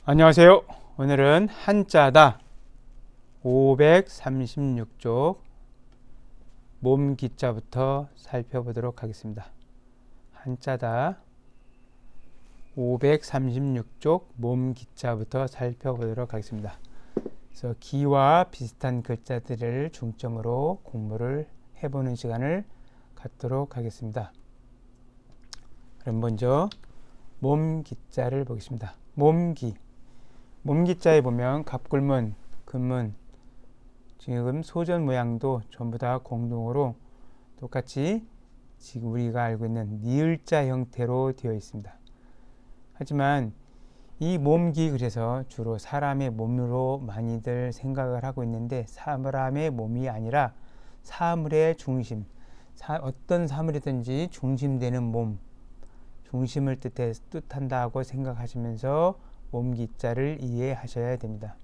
안녕하세요. 오늘은 한자다 536쪽 몸기자부터 살펴보도록 하겠습니다. 한자다 536쪽 몸기자부터 살펴보도록 하겠습니다. 그래서 기와 비슷한 글자들을 중점으로 공부를 해보는 시간을 갖도록 하겠습니다. 그럼 먼저 몸기자를 보겠습니다. 몸기자에 보면 갑굴문, 금문, 지금 소전 모양도 전부 다 공동으로 똑같이 지금 우리가 알고 있는 니을자 형태로 되어 있습니다. 하지만 이 몸기, 그래서 주로 사람의 몸으로 많이들 생각을 하고 있는데 사람의 몸이 아니라 사물의 중심, 어떤 사물이든지 중심되는 몸, 중심을 뜻한다고 생각하시면서 몸기자를 이해하셔야 됩니다.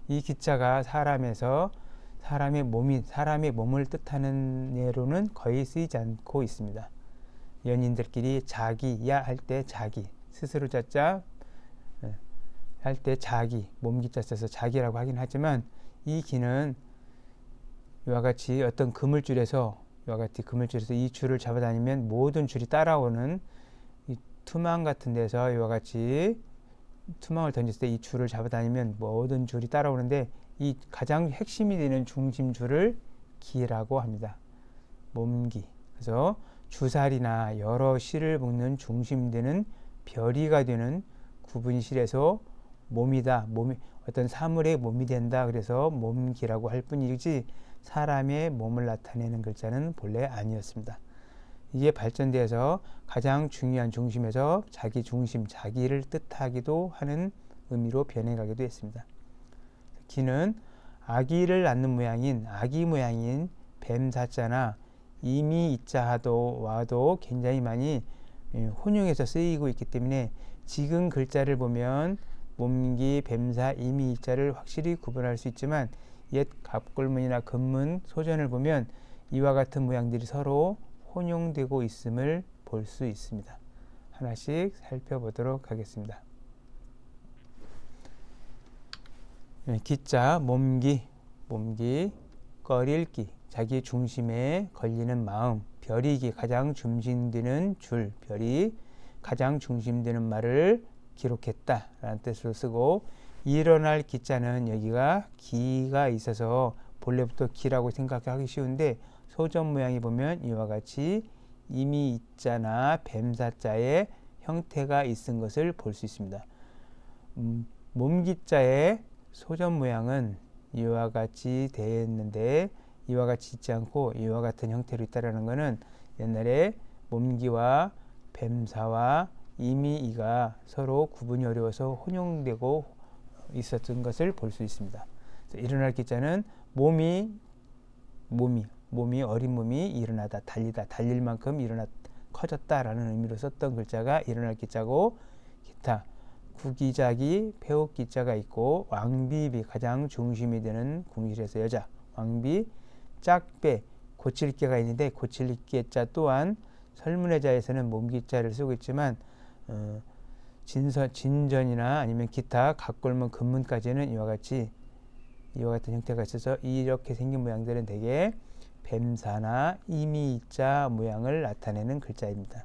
이 기자가 사람에서 사람의 몸을 뜻하는 예로는 거의 쓰이지 않고 있습니다. 연인들끼리 자기야 할 때 자기, 스스로 자자 할 때 자기, 몸기자 써서 자기라고 하긴 하지만 이 기는 이와 같이 어떤 그물줄에서 이 줄을 잡아다니면 모든 줄이 따라오는 이 투망 같은 데서 이와 같이 투망을 던졌을 때 이 줄을 잡아다니면 모든 줄이 따라오는데 이 가장 핵심이 되는 중심줄을 기라고 합니다. 몸기. 그래서 주살이나 여러 실을 묶는 중심이 되는 별이가 되는 구분실에서 몸이다. 어떤 사물의 몸이 된다. 그래서 몸기라고 할 뿐이지 사람의 몸을 나타내는 글자는 본래 아니었습니다. 이게 발전되어서 가장 중요한 중심에서 자기 중심, 자기를 뜻하기도 하는 의미로 변해가기도 했습니다. 기는 아기를 낳는 모양인 아기 모양인 뱀사자나 이미 이자도 와도 굉장히 많이 혼용해서 쓰이고 있기 때문에 지금 글자를 보면 몸기, 뱀사, 이미 이자를 확실히 구분할 수 있지만 옛 갑골문이나 금문, 소전을 보면 이와 같은 모양들이 서로 혼용되고 있음을 볼 수 있습니다. 하나씩 살펴보도록 하겠습니다. 기자, 몸기, 꺼릴기, 자기 중심에 걸리는 마음, 별이기, 가장 중심되는 줄, 별이 가장 중심되는 말을 기록했다 라는 뜻으로 쓰고, 일어날 기자는 여기가 기가 있어서 본래부터 기라고 생각하기 쉬운데 소전 모양이 보면 이와 같이 이미 이자나 뱀사자의 형태가 있은 것을 볼 수 있습니다. 몸기자의 소전 모양은 이와 같이 되어 있는데 이와 같이 있지 않고 이와 같은 형태로 있다는 것은 옛날에 몸기와 뱀사와 이미이가 서로 구분이 어려워서 혼용되고 있었던 것을 볼 수 있습니다. 일어날 기자는 몸이 어린 몸이 일어나다, 달리다, 달릴 만큼 커졌다라는 의미로 썼던 글자가 일어날 기자고, 기타, 구기자기, 폐옥기자가 있고, 왕비비, 가장 중심이 되는 궁실에서 여자, 왕비, 짝배, 고칠기가 있는데 고칠기자 또한 설문의자에서는 몸기자를 쓰고 있지만 진전이나 아니면 기타 각골문 금문까지는 이와 같은 형태가 있어서 이렇게 생긴 모양들은 대개 뱀사나 이미자 모양을 나타내는 글자입니다.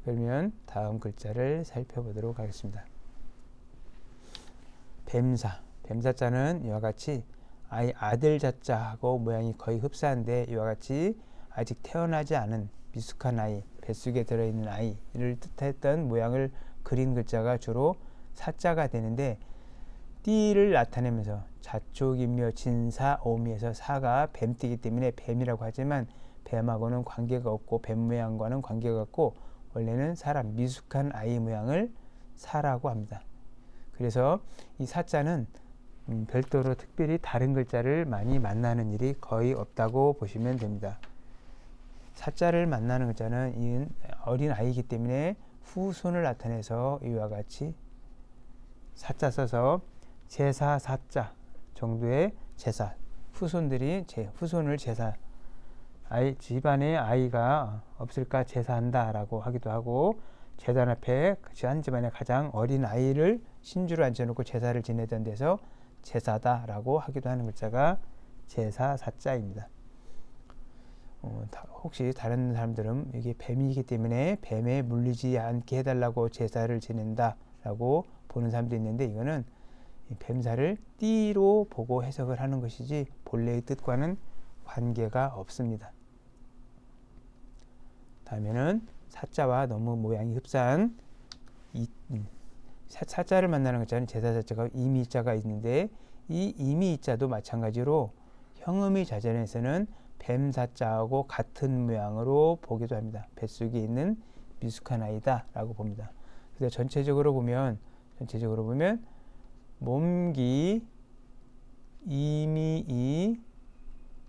그러면 다음 글자를 살펴보도록 하겠습니다. 뱀사자는 이와 같이 아들 자자하고 모양이 거의 흡사한데 이와 같이 아직 태어나지 않은 미숙한 아이, 뱃속에 들어있는 아이를 뜻했던 모양을 그린 글자가 주로 사자가 되는데, 띠를 나타내면서 자촉인묘 진사 오미에서 사가 뱀띠이기 때문에 뱀이라고 하지만 뱀하고는 관계가 없고 뱀 모양과는 관계가 없고 원래는 사람, 미숙한 아이 모양을 사라고 합니다. 그래서 이 사자는 별도로 특별히 다른 글자를 많이 만나는 일이 거의 없다고 보시면 됩니다. 사자를 만나는 글자는 어린 아이이기 때문에 후손을 나타내서 이와 같이 사자 써서 제사, 사자 정도의 제사, 후손을 제사, 집안에 아이가 없을까 제사한다 라고 하기도 하고, 제단 앞에 한 집안의 가장 어린 아이를 신주로 앉혀놓고 제사를 지내던 데서 제사다라고 하기도 하는 글자가 제사 사자입니다. 혹시 다른 사람들은 이게 뱀이기 때문에 뱀에 물리지 않게 해달라고 제사를 지낸다라고 보는 사람도 있는데, 이거는 뱀사를 띠로 보고 해석을 하는 것이지 본래의 뜻과는 관계가 없습니다. 다음에는 사자와 너무 모양이 흡사한 사자를 만나는 글자는 제사 자자가 이미자가 있는데, 이 이미자도 마찬가지로 형음의 자전에서는 뱀사자하고 같은 모양으로 보기도 합니다. 뱃속에 있는 미숙한 아이다 라고 봅니다. 그래서 전체적으로 보면 몸기, 이미,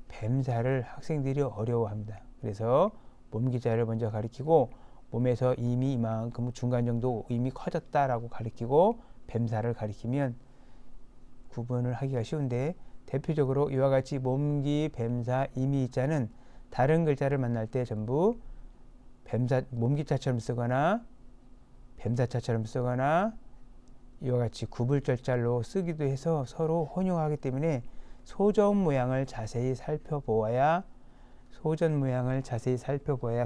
뱀사를 학생들이 어려워합니다. 그래서 몸기자를 먼저 가리키고, 몸에서 이미 이만큼 중간 정도 이미 커졌다라고 가리키고 뱀사를 가리키면 구분을 하기가 쉬운데, 대표적으로 이와 같이 몸기, 뱀사, 이미자는 다른 글자를 만날 때 전부 몸기자처럼 쓰거나 뱀사자처럼 쓰거나 이와 같이 구불절자로 쓰기도 해서 서로 혼용하기 때문에 소전 모양을 자세히 살펴보아야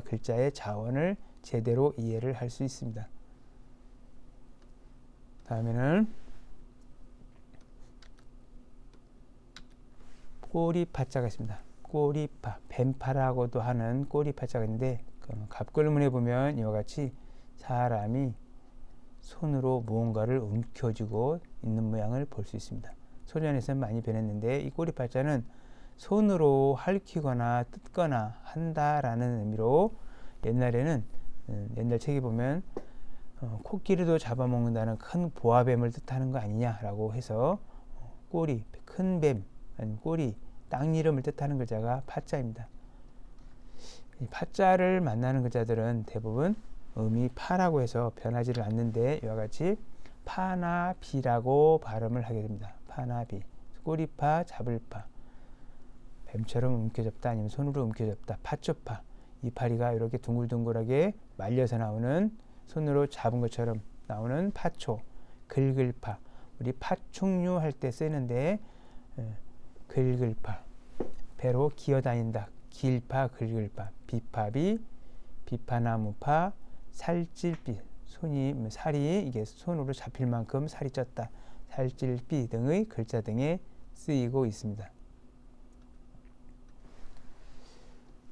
글자의 자원을 제대로 이해를 할 수 있습니다. 다음에는 꼬리파자가 있습니다. 꼬리파, 뱀파라고도 하는 꼬리파자가 있는데, 갑글문에 보면 이와 같이 사람이 손으로 무언가를 움켜쥐고 있는 모양을 볼 수 있습니다. 소년에서는 많이 변했는데, 이 꼬리파자는 손으로 핥히거나 뜯거나 한다라는 의미로, 옛날에는 옛날 책에 보면 코끼리도 잡아먹는다는 큰 보아뱀을 뜻하는 거 아니냐라고 해서 꼬리, 큰 뱀, 꼬리, 땅 이름을 뜻하는 글자가 파자입니다. 이 파자를 만나는 글자들은 대부분 음이 파라고 해서 변하지를 않는데, 이와 같이 파나 비라고 발음을 하게 됩니다. 파나 비, 꼬리파, 잡을파, 뱀처럼 움켜잡다 아니면 손으로 움켜잡다, 파초파, 이파리가 이렇게 둥글둥글하게 말려서 나오는, 손으로 잡은 것처럼 나오는 파초, 긁을파, 우리 파충류 할 때 쓰는데 긁을파, 배로 기어다닌다, 길파, 긁을파, 비파비, 비파나무파, 살찔비, 살이 이게 손으로 잡힐 만큼 살이 쪘다, 살찔비 등의 글자 등에 쓰이고 있습니다.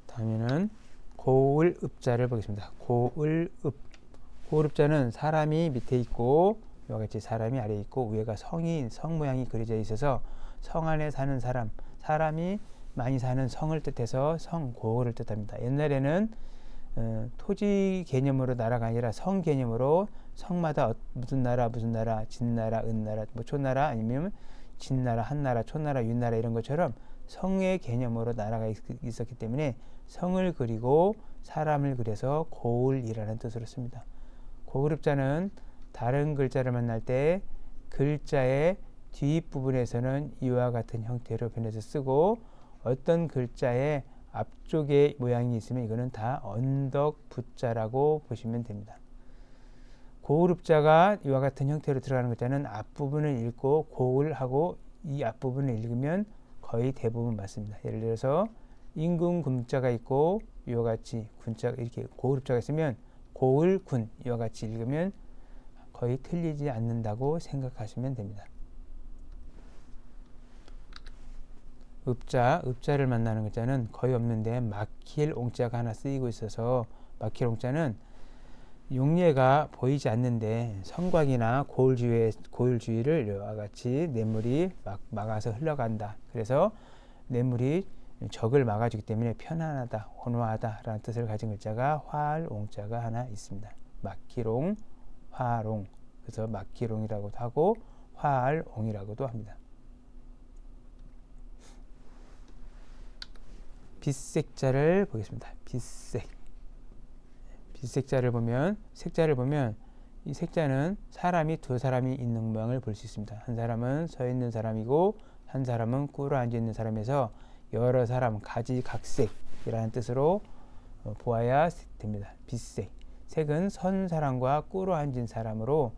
다음에는 고을읍자를 보겠습니다. 고을읍자는 사람이 밑에 있고 이와 같이 사람이 아래에 있고 위에가 성 모양이 그려져 있어서 성 안에 사는 사람이 많이 사는 성을 뜻해서 성고을을 뜻합니다. 옛날에는 토지 개념으로 나라가 아니라 성 개념으로 성마다 무슨 나라, 진나라, 은나라, 뭐 초나라 아니면 진나라, 한나라, 초나라, 윤나라 이런 것처럼 성의 개념으로 나라가 있었기 때문에 성을 그리고 사람을 그려서 고을이라는 뜻으로 씁니다. 고을읍자는 다른 글자를 만날 때 글자의 뒷부분에서는 이와 같은 형태로 변해서 쓰고, 어떤 글자의 앞쪽에 모양이 있으면 이거는 다 언덕부자라고 보시면 됩니다. 고을읍자가 이와 같은 형태로 들어가는 글자는 앞부분을 읽고 고을하고 이 앞부분을 읽으면 거의 대부분 맞습니다. 예를 들어서 임금군자가 있고 이와 같이 군자가 이렇게 고을읍자가 있으면 고을군 이와 같이 읽으면 거의 틀리지 않는다고 생각하시면 됩니다. 읍자를 만나는 글자는 거의 없는데 막힐 옹자가 하나 쓰이고 있어서, 막힐 옹자는 용례가 보이지 않는데 성곽이나 고을 주위를 이와 같이 냇물이 막아서 흘러간다. 그래서 냇물이 적을 막아주기 때문에 편안하다, 온화하다 라는 뜻을 가진 글자가 화알옹자가 하나 있습니다. 막힐옹, 화알옹, 그래서 막힐옹이라고도 하고 화알옹이라고도 합니다. 빗색자를 보겠습니다. 빗색자를 보면, 색자를 보면 이 색자는 두 사람이 있는 모양을 볼 수 있습니다. 한 사람은 서 있는 사람이고 한 사람은 꿇어 앉아 있는 사람에서 여러 사람, 가지각색이라는 뜻으로 보아야 됩니다. 빗색. 색은 선 사람과 꿇어앉은 사람으로,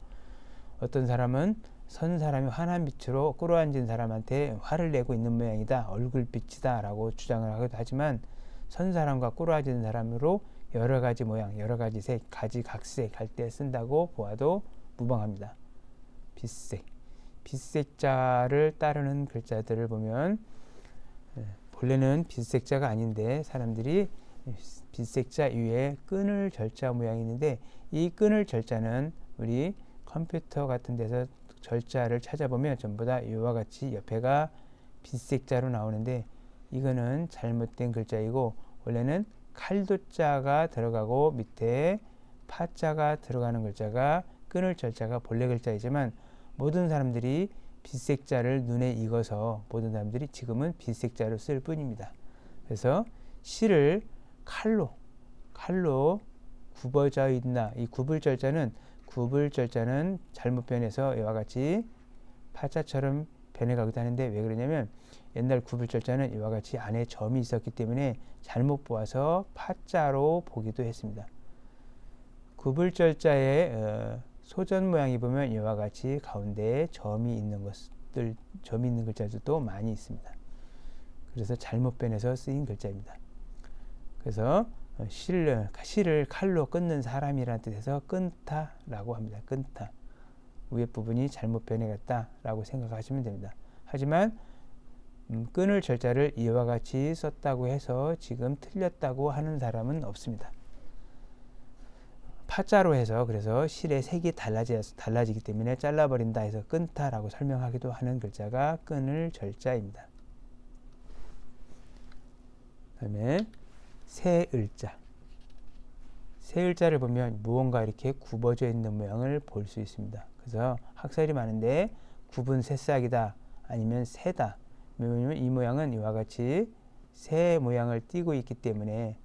어떤 사람은 선 사람이 환한 빛으로 꿇어앉은 사람한테 화를 내고 있는 모양이다, 얼굴빛이다 라고 주장을 하기도 하지만, 선 사람과 꿇어앉은 사람으로 여러 가지 모양, 여러 가지 색, 가지각색 할 때 쓴다고 보아도 무방합니다. 빛색, 빛색자를 따르는 글자들을 보면 본래는 빛색자가 아닌데 사람들이 빛색자 위에 끈을 절자 모양이 있는데, 이 끈을 절자는 우리 컴퓨터 같은 데서 절자를 찾아보면 전부 다 이와 같이 옆에가 빛색자로 나오는데, 이거는 잘못된 글자이고 원래는 칼도자가 들어가고 밑에 파자가 들어가는 글자가 끈을 절자가 본래 글자이지만, 모든 사람들이 빛색자를 눈에 익어서 모든 사람들이 지금은 빛색자로 쓸 뿐입니다. 그래서 실을 칼로 굽어져 있나, 이 구불절자는 잘못 변해서 이와 같이 파자처럼 변해가기도 하는데, 왜 그러냐면 옛날 구불절자는 이와 같이 안에 점이 있었기 때문에 잘못 보아서 파자로 보기도 했습니다. 구불절자의 소전 모양이 보면 이와 같이 가운데에 점이 있는 글자들도 많이 있습니다. 그래서 잘못 변해서 쓰인 글자입니다. 그래서 실을 칼로 끊는 사람이라는 뜻에서 끊다라고 합니다. 끊다. 위에 부분이 잘못 변해갔다라고 생각하시면 됩니다. 하지만 끊을 절자를 이와 같이 썼다고 해서 지금 틀렸다고 하는 사람은 없습니다. 파자로 해서 그래서 실의 색이 달라지기 때문에 잘라버린다 해서 끊다라고 설명하기도 하는 글자가 끊을 절자입니다. 그 다음에 새을자. 새을자를 보면 무언가 이렇게 굽어져 있는 모양을 볼 수 있습니다. 그래서 학설이 많은데 굽은 새싹이다, 아니면 새다. 왜냐하면 이 모양은 이와 같이 새 모양을 띠고 있기 때문에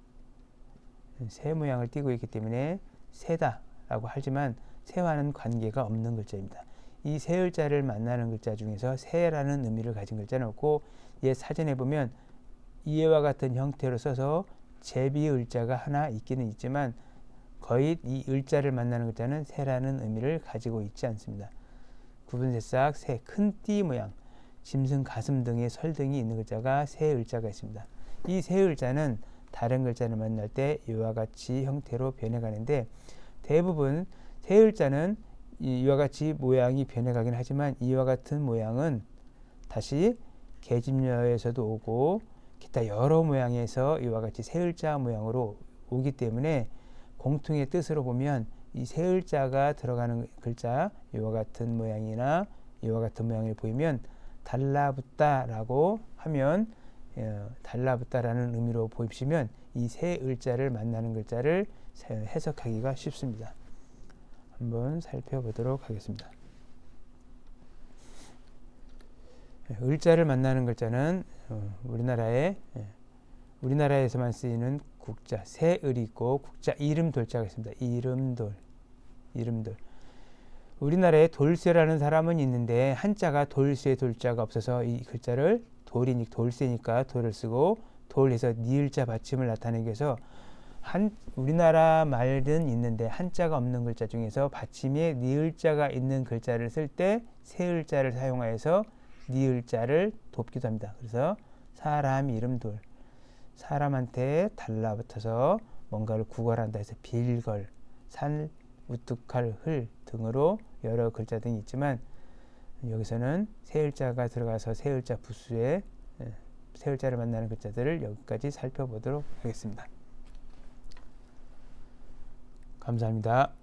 새다라고 하지만 새와는 관계가 없는 글자입니다. 이 새을자를 만나는 글자 중에서 새라는 의미를 가진 글자는 없고, 얘 사전에 보면 이와 같은 형태로 써서 제비을자가 하나 있기는 있지만 거의 이 을자를 만나는 글자는 새라는 의미를 가지고 있지 않습니다. 굽은 새싹, 새, 큰 띠 모양, 짐승 가슴 등의 설등이 있는 글자가 새을자가 있습니다. 이 새을자는 다른 글자를 만날 때 이와 같이 형태로 변해가는데, 대부분 새을자는 이와 같이 모양이 변해가긴 하지만 이와 같은 모양은 다시 계집녀에서도 오고 기타 여러 모양에서 이와 같이 새을자 모양으로 오기 때문에 공통의 뜻으로 보면 이 새을자가 들어가는 글자 이와 같은 모양이나 이와 같은 모양을 보이면 달라붙다라고 하면, 달라붙다라는 의미로 보시면 이 새을자를 만나는 글자를 해석하기가 쉽습니다. 한번 살펴보도록 하겠습니다. 을자를 만나는 글자는 우리나라에서만 쓰이는 국자 새을이 있고 국자 이름돌자가 있습니다. 이름돌. 우리나라에 돌쇠라는 사람은 있는데 한자가 돌쇠 돌자가 없어서 이 글자를 돌쇠니까 돌을 쓰고 돌해서 니을자 받침을 나타내기 위해서 우리나라 말은 있는데 한자가 없는 글자 중에서 받침에 니을자가 있는 글자를 쓸 때 새을자를 사용하여서 니을자를 돕기도 합니다. 그래서 사람 이름 돌, 사람한테 달라붙어서 뭔가를 구걸한다 해서 빌걸, 산, 우뚝할, 흘 등으로 여러 글자 등이 있지만 여기서는 새을자가 들어가서 새을자 부수에 새을자를 만나는 글자들을 여기까지 살펴보도록 하겠습니다. 감사합니다.